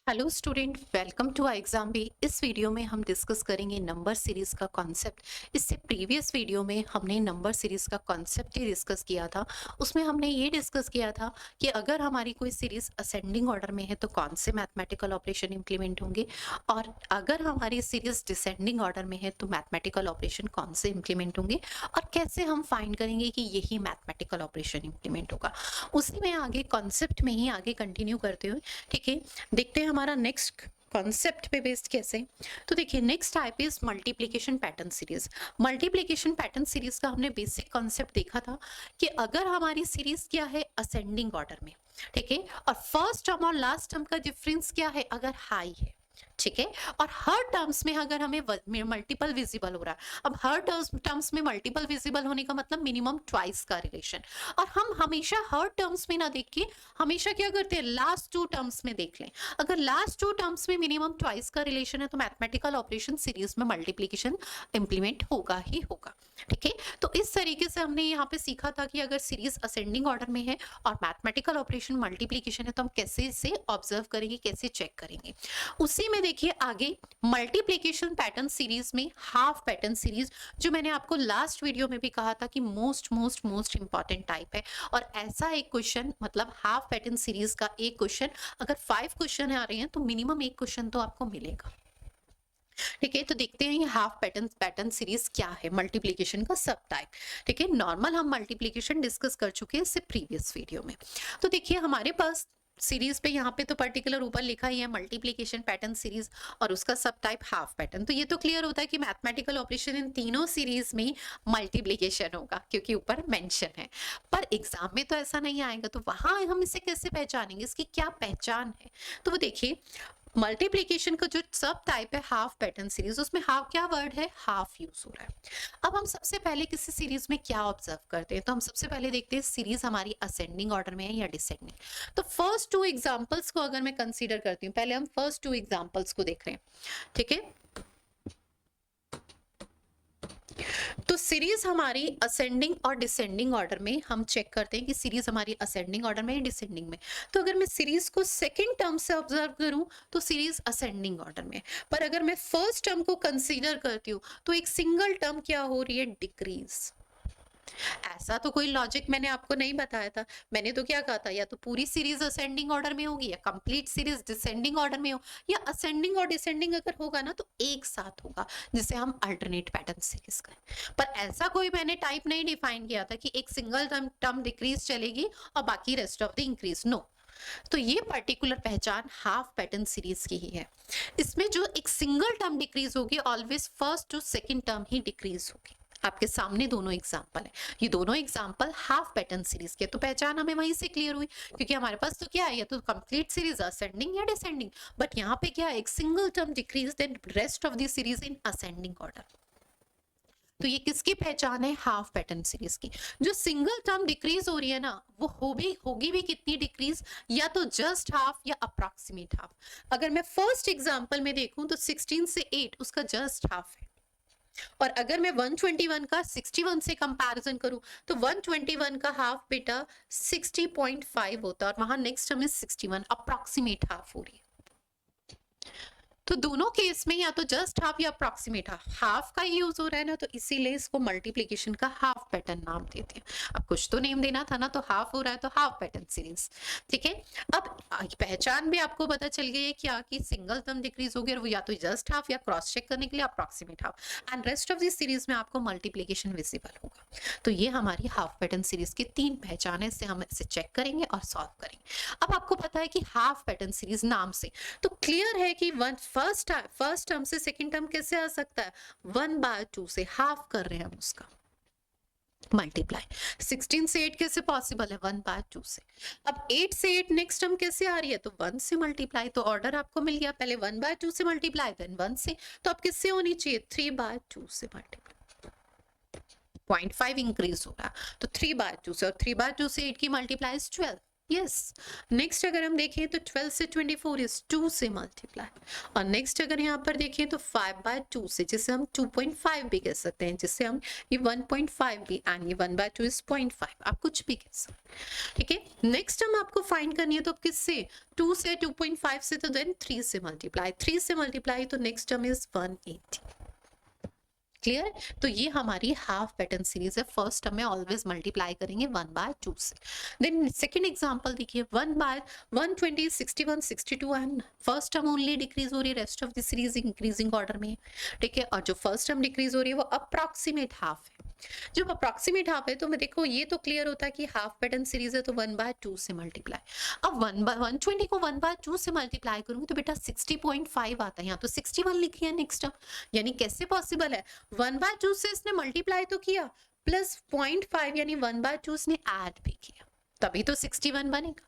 Hello student, welcome to exam B. इस video में हम डिस्कस करेंगे नंबर सीरीज का कॉन्सेप्ट। इससे प्रीवियस वीडियो में हमने नंबर सीरीज का कॉन्सेप्ट ही डिस्कस किया था। उसमें हमने ये डिस्कस किया था कि अगर हमारी कोई सीरीज असेंडिंग ऑर्डर में है तो कौन से मैथमेटिकल ऑपरेशन इंप्लीमेंट होंगे, और अगर हमारी सीरीज डिसेंडिंग ऑर्डर में है तो मैथमेटिकल ऑपरेशन कौन से इंप्लीमेंट होंगे, और कैसे हम फाइंड करेंगे कि यही मैथमेटिकल ऑपरेशन इंप्लीमेंट होगा। उसी में आगे कॉन्सेप्ट में ही आगे कंटिन्यू करते हुए, ठीक है, देखते हैं हमारा नेक्स्ट कॉन्सेप्ट पे बेस्ड कैसे। तो देखिए, next type is multiplication pattern series. Multiplication pattern series का हमने बेसिक कॉन्सेप्ट देखा था कि अगर हमारी सीरीज क्या है असेंडिंग ऑर्डर में, ठीक है, और फर्स्ट टर्म और लास्ट टर्म का डिफरेंस क्या है अगर हाई है, ठीक है, और हर टर्म्स में अगर हमें मल्टीपल विजिबल हो रहा है। अब हर टर्म्स में मल्टीपल विजिबल होने का मतलब मिनिमम ट्वाइस का रिलेशन। और हम हमेशा हर टर्म्स में ना देख के हमेशा क्या करते हैं, लास्ट टू टर्म्स में देख लें। अगर लास्ट टू टर्म्स में मिनिमम ट्वाइस का रिलेशन है तो मैथमेटिकल ऑपरेशन सीरीज में मल्टीप्लिकेशन इंप्लीमेंट होगा ही होगा, ठीक है। तो इस तरीके से हमने यहाँ पे सीखा था कि अगर सीरीज असेंडिंग ऑर्डर में है और मैथमेटिकल ऑपरेशन मल्टीप्लिकेशन है तो हम कैसे इसे ऑब्जर्व करेंगे, कैसे चेक करेंगे। उसी में देखिए आगे मल्टीप्लिकेशन पैटर्न सीरीज में हाफ पैटर्न सीरीज, जो मैंने आपको लास्ट वीडियो में भी कहा था कि most most most important type है। और ऐसा एक क्वेश्चन, मतलब हाफ पैटर्न सीरीज का एक क्वेश्चन, अगर 5 क्वेश्चन आ रहे हैं तो मिनिमम एक क्वेश्चन तो आपको मिलेगा, ठीक है। तो देखते हैं ये हाफ पैटर्न सीरीज क्या है, मल्टीप्लिकेशन का सब टाइप, ठीक है। नॉर्मल हम मल्टीप्लिकेशन डिस्कस कर चुके हैं इससे प्रीवियस वीडियो में। तो देखिए हमारे पास सीरीज पे यहाँ पे तो पर्टिकुलर ऊपर लिखा ही है मल्टीप्लिकेशन पैटर्न सीरीज, और उसका सब टाइप हाफ पैटर्न। तो ये तो क्लियर होता है कि मैथमेटिकल ऑपरेशन इन तीनों सीरीज में मल्टीप्लिकेशन होगा क्योंकि ऊपर मेंशन है। पर एग्जाम में तो ऐसा नहीं आएगा, तो वहां हम इसे कैसे पहचानेंगे, इसकी क्या पहचान है। तो वो देखिए, मल्टीप्लिकेशन का जो सब टाइप है हाफ पैटर्न सीरीज, उसमें हाफ क्या वर्ड है, हाफ यूज हो रहा है। अब हम सबसे पहले किसी सीरीज में क्या ऑब्जर्व करते हैं, तो हम सबसे पहले देखते हैं सीरीज हमारी असेंडिंग ऑर्डर में है या डिसेंडिंग। तो फर्स्ट टू एग्जांपल्स को अगर मैं कंसीडर करती हूँ, पहले हम फर्स्ट टू एग्जांपल्स को देख रहे हैं, ठीक है। तो सीरीज हमारी असेंडिंग और डिसेंडिंग ऑर्डर में हम चेक करते हैं कि सीरीज हमारी असेंडिंग ऑर्डर में है डिसेंडिंग में। तो अगर मैं सीरीज को सेकंड टर्म से ऑब्जर्व करूं तो सीरीज असेंडिंग ऑर्डर में। पर अगर मैं फर्स्ट टर्म को कंसीडर करती हूँ तो एक सिंगल टर्म क्या हो रही है, डिक्रीज। ऐसा तो कोई लॉजिक मैंने आपको नहीं बताया था। मैंने तो क्या कहा था, या तो पूरी सीरीज असेंडिंग ऑर्डर में होगी या कंप्लीट सीरीज डिसेंडिंग ऑर्डर में हो, या असेंडिंग और डिसेंडिंग अगर होगा ना तो एक साथ होगा, जिसे हम अल्टरनेट पैटर्न सीरीज कहें। पर ऐसा कोई मैंने टाइप नहीं डिफाइन किया था कि एक सिंगल टर्म डिक्रीज चलेगी और बाकी rest of the increase, no. तो ये पर्टिकुलर पहचान हाफ पैटर्न सीरीज की ही है। इसमें जो एक सिंगल टर्म डिक्रीज होगी always first to second term ही डिक्रीज होगी। आपके सामने दोनों एग्जांपल है, ये दोनों एग्जांपल हाफ पैटर्न सीरीज के। तो पहचान हमें वहीं से क्लियर हुई, क्योंकि हमारे पास तो क्या है, या तो कंप्लीट सीरीज असेंडिंग या डिसेंडिंग, बट यहाँ पे क्या है, एक single term decrease then rest of the series in ascending order. तो ये किसकी पहचान है, हाफ पैटर्न सीरीज की। जो सिंगल टर्म डिक्रीज हो रही है ना, वो होगी भी कितनी डिक्रीज, या तो जस्ट हाफ या अप्रॉक्सीमेट हाफ। अगर मैं फर्स्ट एग्जांपल में देखूं तो 16 से 8 उसका जस्ट हाफ है, और अगर मैं 121 का 61 से कंपैरिजन करूं तो 121 का हाफ बेटा 60.5 होता है, और वहां next term is 61, approximate half हो रही है। तो दोनों केस में या तो जस्ट हाफ या अप्रॉक्सीमेट हाफ का यूज हो रहा है ना, तो इसीलिए इसको मल्टीप्लिकेशन का हाफ पैटर्न नाम देते हैं। अब कुछ तो नेम देना था ना, तो हाफ हो रहा है तो हाफ पैटर्न सीरीज, ठीक है। अब पहचान भी आपको पता चल गई है क्या, कि सिंगल टर्म डिक्रीज हो गया, वो या तो जस्ट हाफ या क्रॉस चेक करने के लिए approximate half, and rest of this series में आपको मल्टीप्लिकेशन विजिबल होगा। तो ये हमारी हाफ पैटर्न सीरीज की 3 पहचान है, इससे हम इसे चेक करेंगे और सॉल्व करेंगे। अब आपको पता है कि हाफ पैटर्न सीरीज नाम से तो क्लियर है कि फर्स्ट टर्म से सेकंड टर्म कैसे आ सकता है, 1/2 से हाफ कर रहे हैं हम उसका मल्टीप्लाई। 16 से 8 कैसे पॉसिबल है, 1/2 से। अब 8 से 8 नेक्स्ट टर्म कैसे आ रही है, तो 1 से मल्टीप्लाई। तो ऑर्डर आपको मिल गया, पहले 1/2 से मल्टीप्लाई देन 1 से। तो अब किससे होनी चाहिए, 3/2 से मल्टीप्लाई। 0.5 इंक्रीज हो रहा, तो 3/2 से, और 3/2 से 8 की मल्टीप्लाई 12, यस। नेक्स्ट अगर हम देखें तो 12 से 24 इज 2 से मल्टीप्लाई, और नेक्स्ट अगर यहाँ पर देखें तो 5/2 से, जिसे हम 2.5 भी कह सकते हैं, जिससे हम ये 1.5 भी, एंड ये 1/2 इज 0.5, आप कुछ भी कह सकते हैं, ठीक है। नेक्स्ट हम आपको फाइंड करनी है, तो किससे, 2 से, 2.5 से, तो देन 3 से मल्टीप्लाई, 3 से मल्टीप्लाई, तो नेक्स्ट टर्म इज 180। क्लियर। तो ये हमारी हाफ पैटर्न सीरीज है। फर्स्ट टर्म में ऑलवेज मल्टीप्लाई करेंगे 1/2 से। देन सेकंड एग्जांपल देखिए, 1/120, 61, 62 and first term only decrease हो रही है, rest of the series increasing order में, ठीक है। और जो फर्स्ट टर्म डिक्रीज हो रही है वो अप्रॉक्सीमेट हाफ है। जब अप्रॉक्सीमेट हाफ है तो मैं देखो ये तो क्लियर होता है कि हाफ पैटर्न सीरीज है, तो 1/2 से मल्टीप्लाई। अब 1/120 को 1/2 से मल्टीप्लाई करूंगी तो बेटा 60.5 आता है, यहाँ तो 61 लिखी है नेक्स्ट टर्म, यानी कैसे पॉसिबल है, 1/2 से इसने मल्टीप्लाई तो किया, प्लस 0.5 यानी 1/2 इसने ऐड भी किया, तभी तो 61 बनेगा।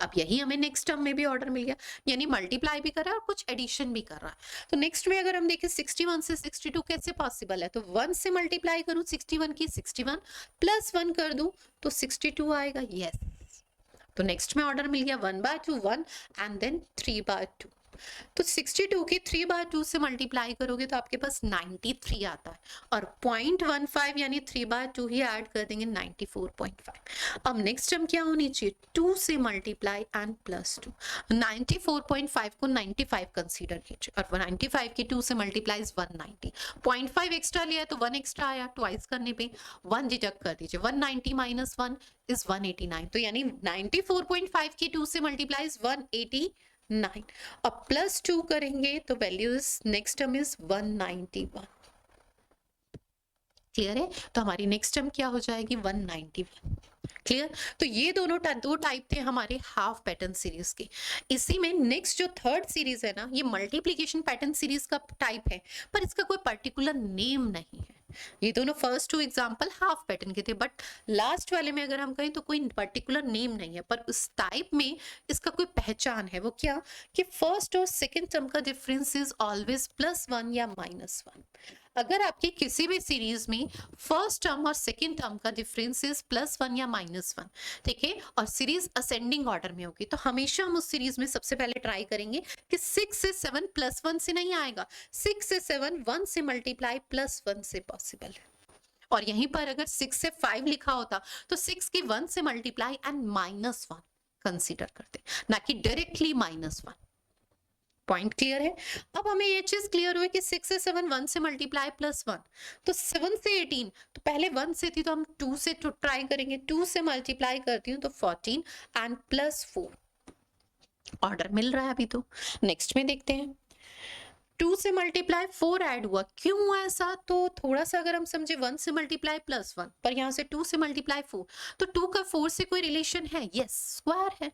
अब यही हमें नेक्स्ट टर्म में भी ऑर्डर मिल गया, यानी मल्टीप्लाई भी कर रहा है और कुछ एडिशन भी कर रहा है। तो नेक्स्ट में अगर हम देखें 61 से 62 कैसे पॉसिबल है, तो 1 से मल्टीप्लाई करूं 61 की, 61 प्लस 1 कर दूं तो 62 आएगा, यस। तो नेक्स्ट में ऑर्डर मिल गया 1/2 1 एंड देन 3/2। तो 62 की 3/2 से मल्टीप्लाई करोगे तो आपके पास 93 आता है, और 0.15 यानी 3/2 ही ऐड कर देंगे 94.5। अब नेक्स्ट टर्म क्या होनी चाहिए, 2 से मल्टीप्लाई एंड प्लस 2, 94.5 को 95 कंसीडर कीजिए, और 95 की 2 से मल्टीप्लाई 190, 0.5 एक्स्ट्रा लिया तो 1 एक्स्ट्रा आया, ट्वाइस करने पे 1 डिडक्ट कर दीजिए, 190 माइनस 1 इज 189, तो यानी 94.5 की 2 से मल्टीप्लाई 189, अब प्लस 2 करेंगे तो value is next term is 191। Clear है, तो हमारी नेक्स्ट टर्म क्या हो जाएगी 191। क्लियर। तो ये दो टाइप थे हमारे हाफ पैटर्न सीरीज के। इसी में नेक्स्ट जो थर्ड सीरीज है ना, ये मल्टीप्लिकेशन पैटर्न सीरीज का टाइप है, पर इसका कोई पर्टिकुलर नेम नहीं है। ये दोनों फर्स्ट 2 एग्जांपल हाफ पैटर्न के थे, बट लास्ट वाले में अगर हम कहें तो कोई पर्टिकुलर नेम नहीं है, पर उस टाइप में इसका कोई पहचान है। वो क्या, कि फर्स्ट और सेकेंड टर्म का डिफरेंस इज ऑलवेज +1 या -1। अगर आपकी किसी भी सीरीज में फर्स्ट टर्म और सेकेंड टर्म का डिफरेंस इज +1 या -1, ठीक है, और सीरीज असेंडिंग ऑर्डर में होगी, तो हमेशा हम उस सीरीज में सबसे पहले ट्राई करेंगे कि 6 से 7 +1 से नहीं आएगा, 6 से 7 1 से मल्टीप्लाई +1 से पॉसिबल है। और यहीं पर अगर 6 से 5 लिखा होता तो 6 की 1 से मल्टीप्लाई एंड -1 कंसीडर करते, ना कि डायरेक्टली -1। पॉइंट क्लियर है। अब हमें ये चीज क्लियर हुई कि 6 से 7 1 से मल्टीप्लाई +1, तो 7 से 18, तो पहले 1 से थी तो हम 2 से ट्राई करेंगे, 2 से मल्टीप्लाई करती हूँ तो 14 एंड +4 ऑर्डर मिल रहा है अभी। तो नेक्स्ट में देखते हैं, 2 से मल्टीप्लाई 4 ऐड हुआ, क्यों हुआ ऐसा, तो थोड़ा सा अगर हम समझे 1 से मल्टीप्लाई +1, पर यहाँ से 2 से मल्टीप्लाई 4, तो 2 का 4 से कोई रिलेशन है, यस, स्क्वायर है,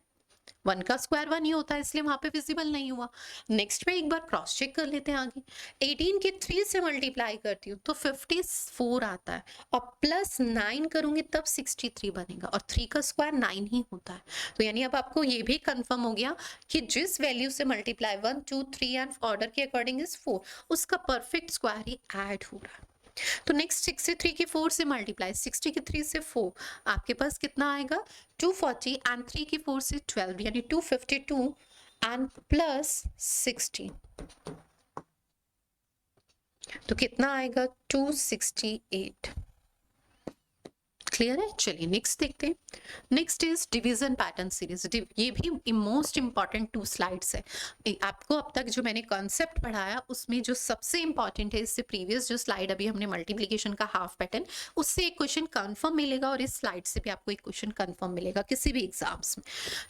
1 का स्क्वायर 1 ही होता है, इसलिए वहां पे विजिबल नहीं हुआ। नेक्स्ट में एक बार क्रॉस चेक कर लेते हैं आगे, 18 के 3 से मल्टीप्लाई करती हूँ तो 54 आता है, और +9 करूंगी तब 63 बनेगा, और 3 का स्क्वायर 9 ही होता है। तो यानी अब आपको ये भी कंफर्म हो गया कि जिस वैल्यू से मल्टीप्लाई 1 2 3 एंड ऑर्डर के अकॉर्डिंग इज 4, उसका परफेक्ट स्क्वायर ही ऐड हो रहा है। तो नेक्स्ट 6 से 3 की 4 से मल्टीप्लाई, 60 की 3 से 4, आपके पास कितना आएगा 240 एंड 3 की 4 से 12, यानी 252 एंड +16, तो कितना आएगा 268। क्लियर है। चलिए नेक्स्ट देखते हैं। Next is division pattern series. ये भी मोस्ट इंपॉर्टेंट 2 स्लाइड्स है। आपको अब तक जो मैंने कॉन्सेप्ट पढ़ाया उसमें जो सबसे इंपॉर्टेंट है, इससे प्रीवियस जो स्लाइड अभी हमने मल्टीप्लिकेशन का हाफ पैटर्न, उससे एक क्वेश्चन कंफर्म मिलेगा, और इस स्लाइड से भी आपको एक क्वेश्चन कंफर्म मिलेगा किसी भी एग्जाम्स में,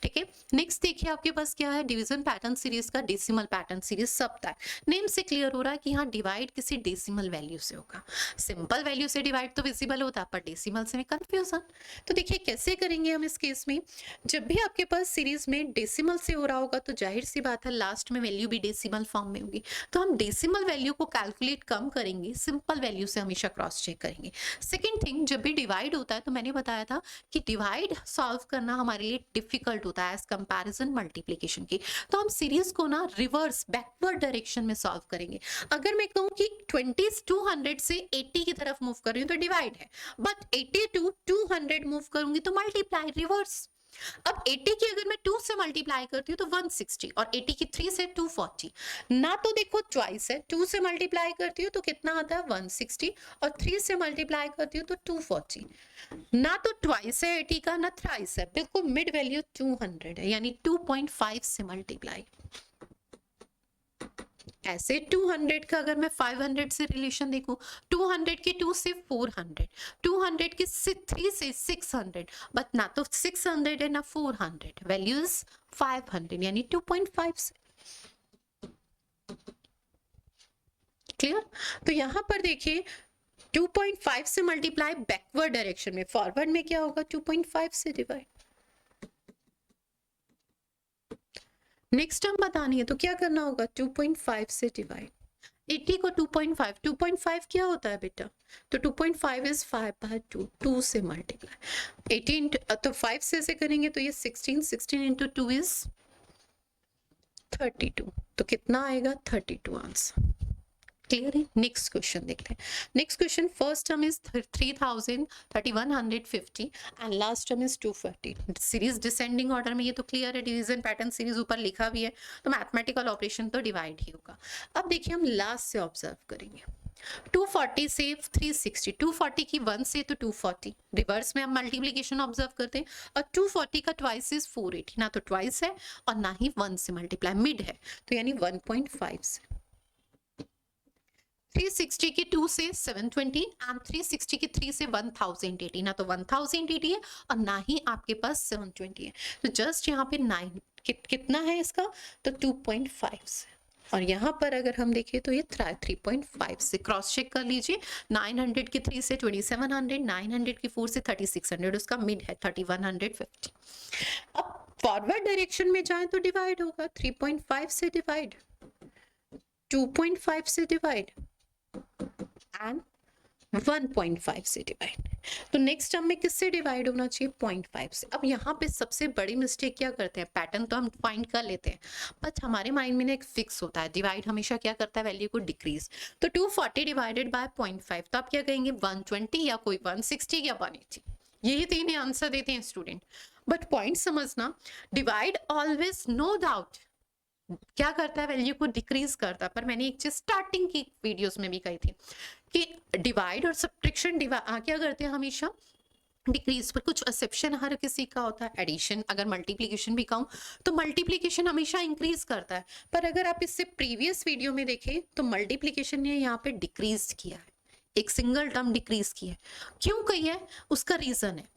ठीक है। नेक्स्ट देखिए आपके पास क्या है, डिवीजन पैटर्न सीरीज का डेसिमल पैटर्न सीरीज सब था। नेम से क्लियर हो रहा है कि यहाँ डिवाइड किसी डेसिमल वैल्यू से होगा। सिंपल वैल्यू से डिवाइड तो विजिबल होता है, पर डेसिमल से कंफ्यूजन। तो देखिए कैसे करेंगे हम इस केस में, जब भी आपके पास सीरीज में डेसिमल से हो रहा होगा तो जाहिर सी बात है लास्ट में वैल्यू भी डेसिमल फॉर्म में होगी, तो हम डेसिमल वैल्यू को कैलकुलेट कम करेंगे, सिंपल वैल्यू से हमेशा क्रॉस चेक करेंगे। सेकंड थिंग, जब भी डिवाइड होता है तो मैंने बताया था कि डिवाइड सॉल्व करना हमारे लिए डिफिकल्ट होता है एज कंपैरिजन मल्टीप्लिकेशन की, तो हम सीरीज को ना रिवर्स बैकवर्ड डायरेक्शन में सॉल्व करेंगे। अगर मैं कहूँ कि 20 200 से 80 की तरफ मूव कर रही हूँ तो डिवाइड है, बट 80 to 200 मूव करूंगी तो मल्टीप्लाई, रिवर्स। अब 80 की अगर मैं 2 से मल्टीप्लाई करती हूँ तो 160 और 80 की 3 से 240। ना तो देखो चॉइस है, 2 से मल्टीप्लाई करती हूँ तो कितना आता है 160 और 3 से मल्टीप्लाई करती हूँ तो 240। ना तो ट्वाइस है 80 का ना थ्राइस है, बिल्कुल मिड वैल्यू 200 है, यानी 2.5 से मल्टीप्लाई। ऐसे 200 का अगर मैं 500 से रिलेशन देखूं, 200 के 2 से 400, 200 के 3 से 600, बट ना तो 600 है ना 400, वैल्यूज 500 यानी 2.5 से। क्लियर? तो यहां पर देखिए 2.5 से मल्टीप्लाई बैकवर्ड डायरेक्शन में, फॉरवर्ड में क्या होगा 2.5 से डिवाइड। नेक्स्ट टर्म बतानी है तो क्या करना होगा 2.5 से डिवाइड। 80 को 2.5, 2.5 क्या होता है बेटा, तो 2.5 इज 5/2, 2 से मल्टीप्लाई 18 तो 5 से ऐसे करेंगे तो ये 16 इंटू 2 इज 32, तो कितना आएगा 32 आंसर। क्लियर है? नेक्स्ट क्वेश्चन देखते हैं। Next question, first term is 3150 and last term is 240। Series descending order में, ये तो क्लियर है, डिवीजन पैटर्न सीरीज ऊपर लिखा भी है, तो मैथमेटिकल ऑपरेशन तो डिवाइड ही होगा। अब देखिए हम लास्ट से ऑब्जर्व करेंगे, 240 से 360, 240 की 1 से तो 240, रिवर्स में हम मल्टीप्लीकेशन ऑब्जर्व करते हैं, और 240 का ट्वाइस इज 480, ना तो ट्वाइस है और ना ही 1 से मल्टीप्लाई, मिड है, तो यानी 1.5 से। 360 की 2 से 720 एंड 360 की 3 से 1080, ना तो 1080 है और ना ही आपके पास 720 है, तो जस्ट यहाँ पे 9 कितना है इसका, तो 2.5 से। और यहाँ पर अगर हम देखें तो ये 3.5 से, क्रॉस चेक कर लीजिए, 900 की 3 से 2700, 900 की 4 से 3600, उसका मिड है 3150। अब फॉरवर्ड डायरेक्शन में जाए तो डिवाइड होगा, 3.5 से डिवाइड, 2.5 से डिवाइड एंड 1.5 से डिवाइड। तो नेक्स्ट टर्म में किससे डिवाइड होना चाहिए, 0.5 से। अब यहाँ पे सबसे बड़ी मिस्टेक क्या करते हैं, पैटर्न तो हम फाइंड कर लेते हैं बट हमारे माइंड में एक फिक्स होता है, डिवाइड हमेशा क्या करता है, वैल्यू को डिक्रीज। तो 240 डिवाइडेड बाय 0.5, तो आप क्या कहेंगे 120 या कोई 160 या 180, यही तीन आंसर देते हैं स्टूडेंट। बट पॉइंट समझना, डिवाइड ऑलवेज नो डाउट क्या करता है, वैल्यू को डिक्रीज करता है। पर मैंने एक चीज स्टार्टिंग की वीडियोस में भी कही थी कि डिवाइड और सब्ट्रैक्शन क्या करते हैं, हमेशा डिक्रीज, पर कुछ एक्सेप्शन हर किसी का होता है। एडिशन, अगर मल्टीप्लीकेशन भी कहूँ तो मल्टीप्लीकेशन हमेशा इंक्रीज करता है, पर अगर आप इससे प्रीवियस वीडियो में देखें तो मल्टीप्लीकेशन ने यहाँ पे डिक्रीज किया है, एक सिंगल टर्म डिक्रीज की है। क्यों कही है, उसका रीजन है।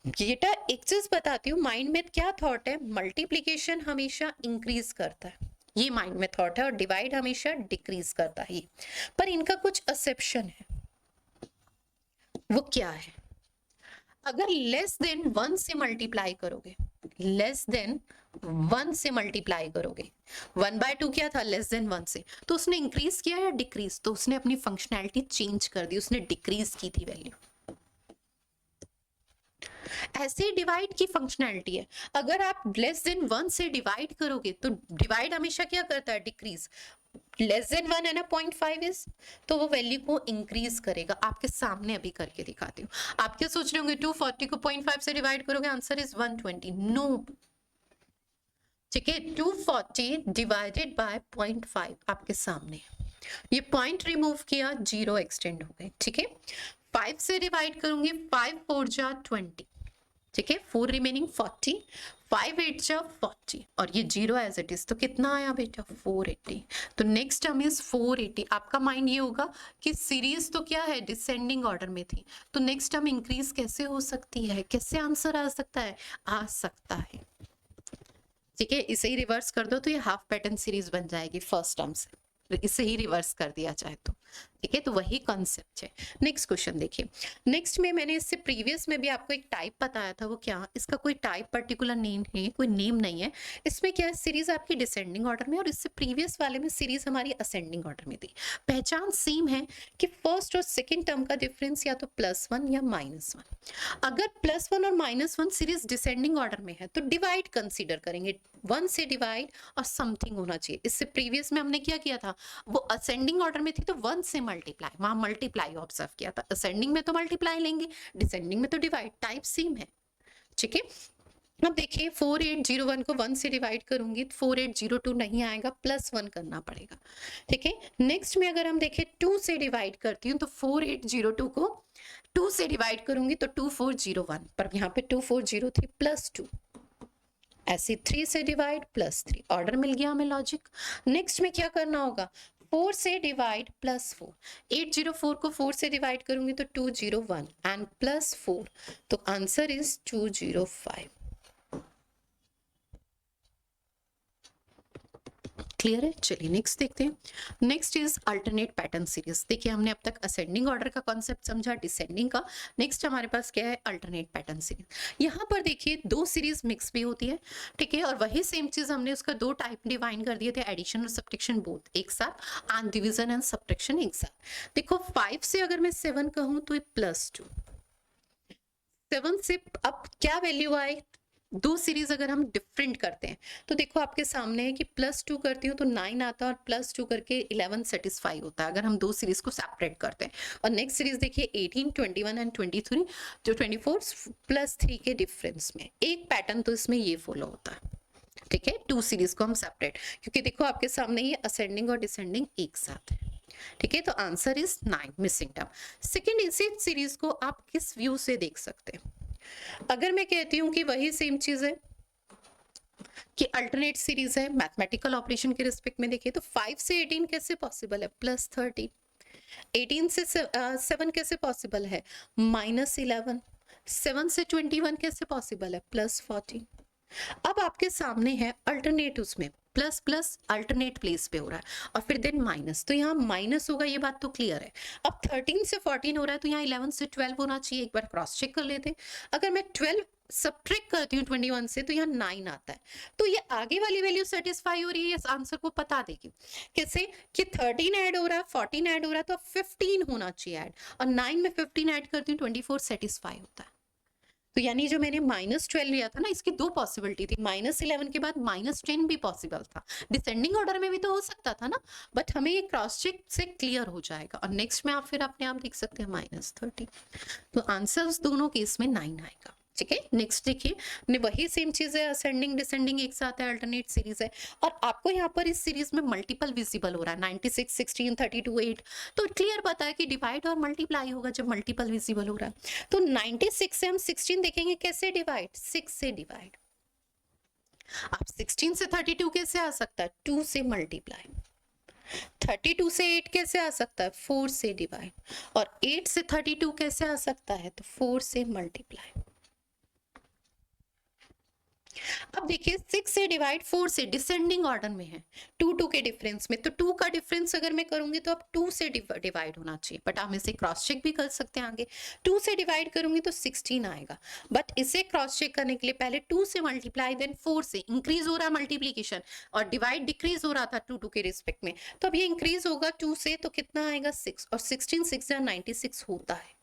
बेटा एक चीज बताती हूँ, माइंड में क्या थॉट है, मल्टीप्लीकेशन हमेशा इंक्रीज करता है, ये माइंड में थॉट है, और डिवाइड हमेशा डिक्रीज करता है। पर इनका कुछ एक्सेप्शन है, वो क्या है, अगर लेस देन 1 से मल्टीप्लाई करोगे, लेस देन 1 से मल्टीप्लाई करोगे, 1/2 क्या था, लेस देन 1 से, तो उसने इंक्रीज किया या डिक्रीज, तो उसने अपनी फंक्शनैलिटी चेंज कर दी, उसने डिक्रीज की थी वैल्यू। ऐसे डिवाइड की फंक्शनैलिटी है, अगर आप लेस देन 1 से डिवाइड करोगे तो डिवाइड हमेशा क्या करता है, डिक्रीज। लेस देन 1 है ना 0.5 इज, तो वो वैल्यू को इंक्रीज करेगा। आपके सामने अभी करके दिखाती हूँ। आप क्या सोच रहे होंगे 240 को 0.5 से डिवाइड करोगे, आंसर इज 120, नो। ठीक है, 240 डिवाइडेड बाय 0.5 आपके सामने, ये पॉइंट रिमूव किया, 0 एक्सटेंड हो गए। ठीक है, 5 से डिवाइड करूंगी, 5 4 जा 20, ठीक है, 4 रिमेनिंग 40, 5 8 जा 40, और ये 0 एज इट इज, तो कितना आया बेटा 480। तो नेक्स्ट टर्म इज 480। आपका माइंड ये होगा कि सीरीज तो क्या है, डिसेंडिंग ऑर्डर में थी, तो नेक्स्ट टर्म इंक्रीज कैसे हो सकती है, कैसे आंसर आ सकता है, आ सकता है। ठीक है, इसे ही रिवर्स कर दो तो ये हाफ पैटर्न सीरीज बन जाएगी फर्स्ट टर्म से, इसे ही रिवर्स कर दिया जाए तो। ठीक है, तो वही कॉन्सेप्ट है। नेक्स्ट क्वेश्चन देखिए, नेक्स्ट में मैंने इससे प्रीवियस में भी आपको एक टाइप बताया था, वो क्या, इसका कोई टाइप पर्टिकुलर नेम है, कोई नेम नहीं है। इसमें क्या है, सीरीज आपकी डिसेंडिंग ऑर्डर में, और इससे प्रीवियस वाले में सीरीज हमारी असेंडिंग ऑर्डर में थी। पहचान सेम है कि फर्स्ट और सेकेंड टर्म का डिफरेंस या तो +1 या -1। अगर +1 और -1 सीरीज डिसेंडिंग ऑर्डर में है तो डिवाइड कंसीडर करेंगे, 1 से डिवाइड और समथिंग होना चाहिए। इससे प्रीवियस में हमने क्या किया था, वो असेंडिंग ऑर्डर में थी तो 1 से मल्टीप्लाई, वहां मल्टीप्लाई ऑब्जर्व किया था। असेंडिंग में तो मल्टीप्लाई लेंगे, डिसेंडिंग में तो डिवाइड, टाइप सेम है। ठीक है, अब देखिए 4801 को 1 से डिवाइड करूंगी तो 4802 नहीं आएगा, +1 करना पड़ेगा। ठीक है, नेक्स्ट में अगर हम देखें 2 से डिवाइड करती हूँ तो 4802 को 2 से डिवाइड करूंगी तो 2401, पर यहाँ पे 2403 +2, ऐसे 3 से डिवाइड +3, ऑर्डर मिल गया हमें लॉजिक। नेक्स्ट में क्या करना होगा, 4 से डिवाइड +4, 804 को 4 से डिवाइड करूंगी तो 201 एंड +4, तो आंसर इज 205। क्लियर है? चलिए नेक्स्ट देखते हैं। Next is alternate pattern series. देखिए हमने अब तक असेंडिंग ऑर्डर का कॉन्सेप्ट समझा, डिसेंडिंग का। नेक्स्ट हमारे पास क्या है, अल्टरनेट पैटर्न सीरीज। यहाँ पर देखिए 2 सीरीज मिक्स भी होती है, ठीक है, और वही सेम चीज हमने उसका 2 टाइप डिवाइन कर दिए थे, एडिशन और सब्ट्रैक्शन बोथ एक साथ, एंड डिवीजन एंड सब्ट्रैक्शन एक साथ। देखो 5 से अगर मैं 7 कहूँ तो ये +2, 7 से अब क्या वैल्यू आए, 2 सीरीज अगर हम डिफरेंट करते हैं तो देखो आपके सामने है कि +2 करती हूँ तो 9 आता है और +2 करके 11 सेटिस्फाई होता है अगर हम 2 सीरीज को सेपरेट करते हैं। और नेक्स्ट सीरीज देखिए 18, 21 एंड 23, जो 24 +3 के डिफरेंस में एक पैटर्न तो इसमें ये फॉलो होता है। ठीक है, 2 सीरीज को हम सेपरेट, क्योंकि देखो आपके सामने ये असेंडिंग और डिसेंडिंग एक साथ है। ठीक है, तो answer is 9, missing term. Second, इसी सीरीज को आप किस व्यू से देख सकते हैं। अगर मैं कहती हूँ कि वही सेम चीज है कि अल्टरनेट सीरीज है, मैथमेटिकल ऑपरेशन के रिस्पेक्ट में देखिए तो 5 से 18 कैसे पॉसिबल है, +13, 18 से 7 कैसे पॉसिबल है, -11, 7 से 21 कैसे पॉसिबल है, +14। अब आपके सामने है अल्टरनेट, उसमें प्लस प्लस अल्टरनेट प्लेस पे हो रहा है और फिर देन माइनस, तो यहाँ माइनस होगा, ये बात तो क्लियर है। अब 13 से 14 हो रहा है तो यहाँ 11 से 12 होना चाहिए, एक बार क्रॉस चेक कर लेते हैं। अगर मैं 12 सब्ट्रैक्ट करती हूँ 21 से तो यहाँ 9 आता है, तो ये आगे वाली वैल्यू सेटिस्फाई हो रही है, इस आंसर को बता देगी कैसे कि 13 ऐड हो रहा है, 14 ऐड हो रहा है, तो 15 होना चाहिए ऐड, और 9 में 15 ऐड करती हूँ 24 सेटिस्फाई होता है। तो यानी जो मैंने -12 लिया था ना, इसकी 2 पॉसिबिलिटी थी, -11 के बाद -10 भी पॉसिबल था, डिसेंडिंग ऑर्डर में भी तो हो सकता था ना, बट हमें ये क्रॉस चेक से क्लियर हो जाएगा। और नेक्स्ट में आप फिर अपने आप देख सकते हैं -30, तो आंसर दोनों केस में 9 आएगा। ठीक है, नेक्स्ट देखिए वही सेम चीज है, असेंडिंग डिसेंडिंग एक साथ है, अल्टरनेट सीरीज है, और आपको यहाँ पर इस सीरीज में मल्टीपल विजिबल हो रहा है, 96, 16, 32, 8, तो क्लियर पता है कि डिवाइड और मल्टीप्लाई होगा जब मल्टीपल विजिबल हो रहा है। तो 96 से हम 16 देखेंगे कैसे डिवाइड, 6 से डिवाइड। अब 16 से 32 कैसे आ सकता है, 2 से मल्टीप्लाई। 32 से 8 कैसे आ सकता है, 4 से डिवाइड, और 8 से 32 कैसे आ सकता है, तो 4 से मल्टीप्लाई। अब देखिए 6 से डिवाइड 4 से डिसेंडिंग ऑर्डर में है, 2 के डिफरेंस में, तो 2 का डिफरेंस अगर मैं करूंगी तो अब 2 से डिवाइड होना चाहिए, बट हम इसे क्रॉस चेक भी कर सकते हैं आगे। 2 से डिवाइड करूंगी तो 16 आएगा, बट इसे क्रॉस चेक करने के लिए पहले 2 से मल्टीप्लाई, देन 4 से इंक्रीज हो रहा है मल्टीप्लीकेशन, और डिवाइड डिक्रीज हो रहा था 2 के रिस्पेक्ट में, तो अब ये इंक्रीज होगा 2 से, तो कितना आएगा 6, और 16 6 96 होता है,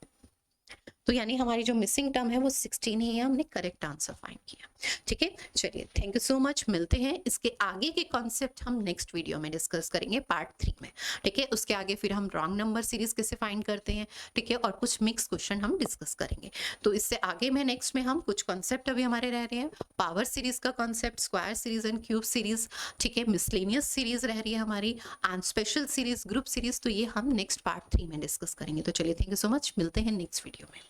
तो यानी हमारी जो मिसिंग टर्म है वो 16 ही है, हमने करेक्ट आंसर फाइंड किया। ठीक है, चलिए थैंक यू सो मच, मिलते हैं। इसके आगे के कॉन्सेप्ट हम नेक्स्ट वीडियो में डिस्कस करेंगे पार्ट 3 में। ठीक है, उसके आगे फिर हम रॉन्ग नंबर सीरीज कैसे फाइंड करते हैं, ठीक है, और कुछ मिक्स क्वेश्चन हम डिस्कस करेंगे। तो इससे आगे में नेक्स्ट में हम कुछ कॉन्सेप्ट अभी हमारे रह रहे हैं, पावर सीरीज का concept, square series and cube series, ठीक है, मिसलेनियस सीरीज रह रही है हमारी, and special series, group series, तो ये हम नेक्स्ट पार्ट 3 में डिस्कस करेंगे। तो चलिए थैंक यू सो मच, मिलते हैं नेक्स्ट वीडियो में।